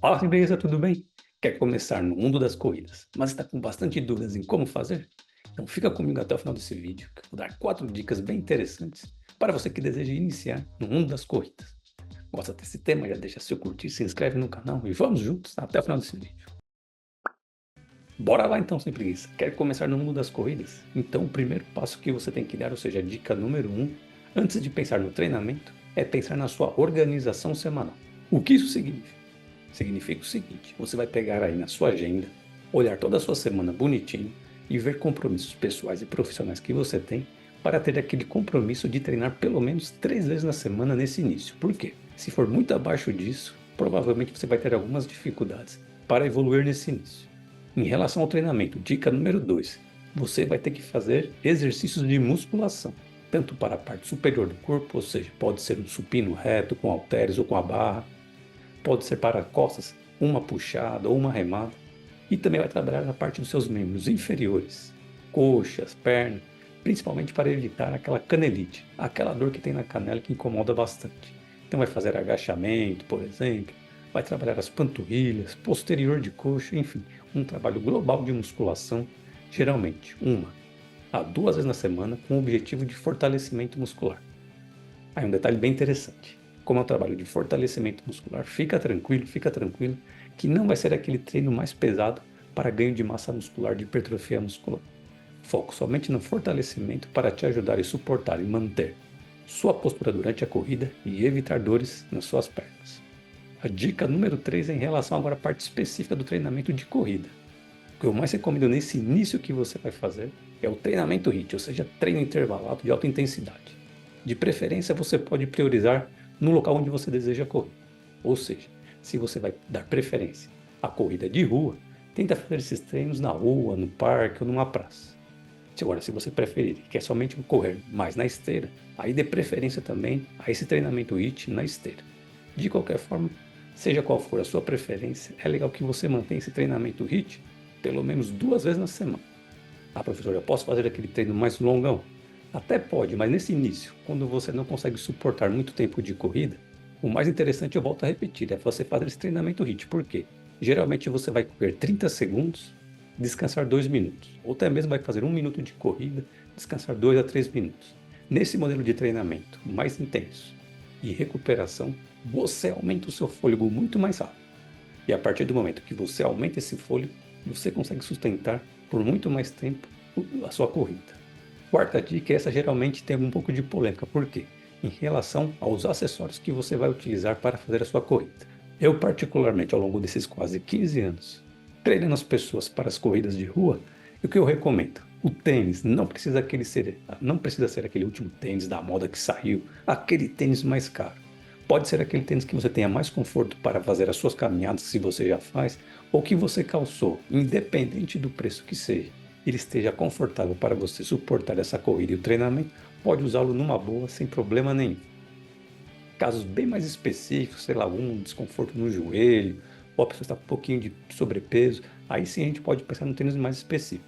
Fala, beleza, tudo bem? Quer começar no mundo das corridas, mas está com bastante dúvidas em como fazer? Então fica comigo até o final desse vídeo, que eu vou dar 4 dicas bem interessantes para você que deseja iniciar no mundo das corridas. Gosta desse tema? Já deixa seu curtir, se inscreve no canal e vamos juntos até o final desse vídeo. Bora lá então, sem preguiça. Quer começar no mundo das corridas? Então o primeiro passo que você tem que dar, ou seja, a dica número 1, antes de pensar no treinamento, é pensar na sua organização semanal. O que isso significa? Significa o seguinte: você vai pegar aí na sua agenda, olhar toda a sua semana bonitinho e ver compromissos pessoais e profissionais que você tem para ter aquele compromisso de treinar pelo menos 3 vezes na semana nesse início. Por quê? Se for muito abaixo disso, provavelmente você vai ter algumas dificuldades para evoluir nesse início. Em relação ao treinamento, dica número 2, você vai ter que fazer exercícios de musculação, tanto para a parte superior do corpo, ou seja, pode ser um supino reto com halteres ou com a barra, pode ser para costas, uma puxada ou uma remada, e também vai trabalhar na parte dos seus membros inferiores, coxas, pernas, principalmente para evitar aquela canelite, aquela dor que tem na canela que incomoda bastante. Então vai fazer agachamento, por exemplo, vai trabalhar as panturrilhas, posterior de coxa, enfim, um trabalho global de musculação, geralmente 1 a 2 vezes na semana, com o objetivo de fortalecimento muscular. Aí um detalhe bem interessante. Como é um trabalho de fortalecimento muscular, fica tranquilo, que não vai ser aquele treino mais pesado para ganho de massa muscular, de hipertrofia muscular. Foco somente no fortalecimento para te ajudar e suportar e manter sua postura durante a corrida e evitar dores nas suas pernas. A dica número 3 é em relação agora à parte específica do treinamento de corrida. O que eu mais recomendo nesse início que você vai fazer é o treinamento HIIT, ou seja, treino intervalado de alta intensidade. De preferência, você pode priorizar no local onde você deseja correr. Ou seja, se você vai dar preferência à corrida de rua, tenta fazer esses treinos na rua, no parque ou numa praça. Agora, se você preferir e quer somente correr mais na esteira, aí dê preferência também a esse treinamento HIIT na esteira. De qualquer forma, seja qual for a sua preferência, é legal que você mantenha esse treinamento HIIT pelo menos 2 vezes na semana. Ah, professor, eu posso fazer aquele treino mais longão? Até pode, mas nesse início, quando você não consegue suportar muito tempo de corrida, o mais interessante, eu volto a repetir, é você fazer esse treinamento HIIT. Por quê? Geralmente você vai correr 30 segundos, descansar 2 minutos. Ou até mesmo vai fazer 1 minuto de corrida, descansar 2 a 3 minutos. Nesse modelo de treinamento mais intenso e recuperação, você aumenta o seu fôlego muito mais rápido. E a partir do momento que você aumenta esse fôlego, você consegue sustentar por muito mais tempo a sua corrida. Quarta dica, essa geralmente tem um pouco de polêmica. Por quê? Em relação aos acessórios que você vai utilizar para fazer a sua corrida. Eu, particularmente, ao longo desses quase 15 anos, treinando as pessoas para as corridas de rua, o que eu recomendo? O tênis não precisa ser aquele último tênis da moda que saiu, aquele tênis mais caro. Pode ser aquele tênis que você tenha mais conforto para fazer as suas caminhadas, se você já faz, ou que você calçou, independente do preço que seja, ele esteja confortável para você suportar essa corrida e o treinamento, pode usá-lo numa boa, sem problema nenhum. Casos bem mais específicos, sei lá, algum desconforto no joelho, ou a pessoa está com um pouquinho de sobrepeso, aí sim a gente pode pensar num tênis mais específico.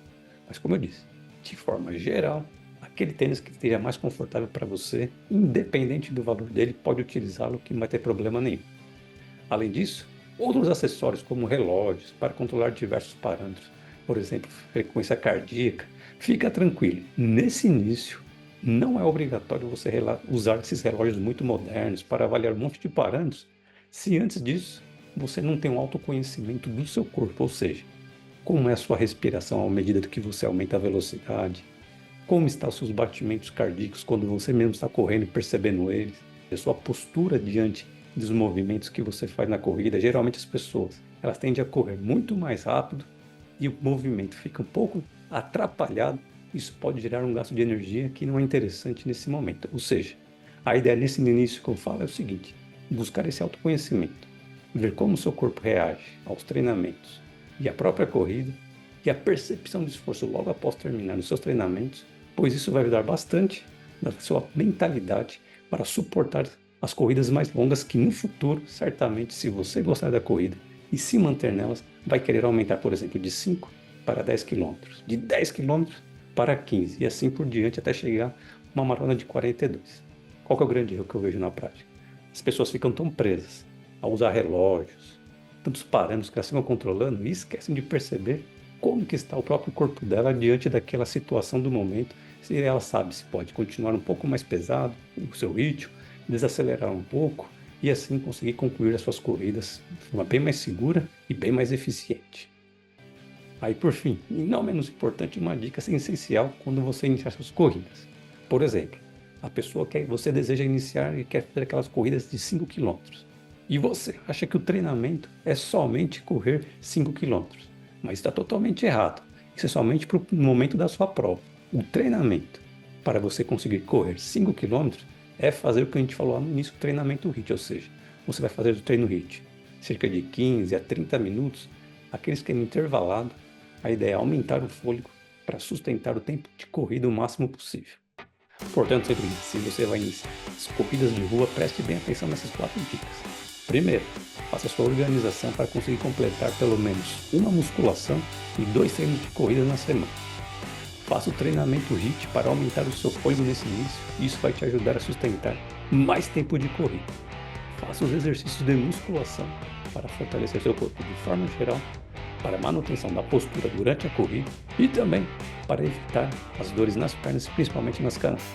Mas como eu disse, de forma geral, aquele tênis que esteja mais confortável para você, independente do valor dele, pode utilizá-lo que não vai ter problema nenhum. Além disso, outros acessórios como relógios para controlar diversos parâmetros, por exemplo, frequência cardíaca, fica tranquilo. Nesse início, não é obrigatório você usar esses relógios muito modernos para avaliar um monte de parâmetros, se antes disso você não tem um autoconhecimento do seu corpo, ou seja, como é a sua respiração à medida que você aumenta a velocidade, como estão os seus batimentos cardíacos quando você mesmo está correndo e percebendo eles, a sua postura diante dos movimentos que você faz na corrida. Geralmente as pessoas, elas tendem a correr muito mais rápido e o movimento fica um pouco atrapalhado. Isso pode gerar um gasto de energia que não é interessante nesse momento. Ou seja, a ideia nesse início que eu falo é o seguinte: buscar esse autoconhecimento, ver como o seu corpo reage aos treinamentos e à própria corrida, e a percepção de esforço logo após terminar os seus treinamentos, pois isso vai ajudar bastante na sua mentalidade para suportar as corridas mais longas que no futuro, certamente, se você gostar da corrida e se manter nelas, vai querer aumentar, por exemplo, de 5 para 10 quilômetros, de 10 quilômetros para 15 e assim por diante até chegar a uma maratona de 42. Qual que é o grande erro que eu vejo na prática? As pessoas ficam tão presas a usar relógios, tantos parâmetros que elas ficam controlando e esquecem de perceber como que está o próprio corpo dela diante daquela situação do momento. Se ela sabe se pode continuar um pouco mais pesado o seu ritmo, desacelerar um pouco e assim conseguir concluir as suas corridas de forma bem mais segura e bem mais eficiente. Aí por fim, e não menos importante, uma dica essencial quando você iniciar suas corridas. Por exemplo, a pessoa que você deseja iniciar e quer fazer aquelas corridas de 5 km. E você acha que o treinamento é somente correr 5 km. Mas está totalmente errado. Isso é somente para o momento da sua prova. O treinamento para você conseguir correr 5 km é fazer o que a gente falou lá no início, o treinamento HIIT, ou seja, você vai fazer o treino HIIT cerca de 15 a 30 minutos, aquele esquema intervalado. A ideia é aumentar o fôlego para sustentar o tempo de corrida o máximo possível. Portanto, se você vai iniciar as corridas de rua, preste bem atenção nessas 4 dicas. Primeiro, faça sua organização para conseguir completar pelo menos uma musculação e 2 treinos de corrida na semana. Faça o treinamento HIIT para aumentar o seu fôlego nesse início, e isso vai te ajudar a sustentar mais tempo de corrida. Faça os exercícios de musculação para fortalecer seu corpo de forma geral, para manutenção da postura durante a corrida e também para evitar as dores nas pernas, principalmente nas canecas.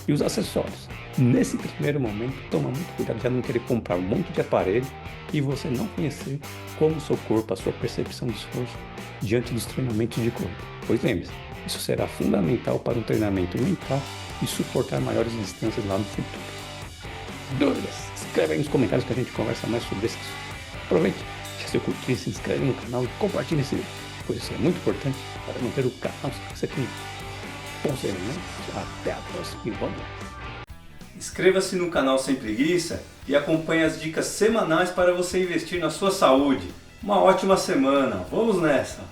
E os acessórios? Nesse primeiro momento, toma muito cuidado de não querer comprar um monte de aparelho e você não conhecer como o seu corpo, a sua percepção de esforço diante dos treinamentos de corrida. Pois lembre-se, isso será fundamental para um treinamento mental e suportar maiores distâncias lá no futuro. Dúvidas? Escreve aí nos comentários que a gente conversa mais sobre isso. Aproveite, deixa seu curtir, se inscreve no canal e compartilhe esse vídeo, pois isso é muito importante para manter o canal sempre comigo. Bons treinamentos, até a próxima e vamos lá! Inscreva-se no canal Sem Preguiça e acompanhe as dicas semanais para você investir na sua saúde. Uma ótima semana, vamos nessa!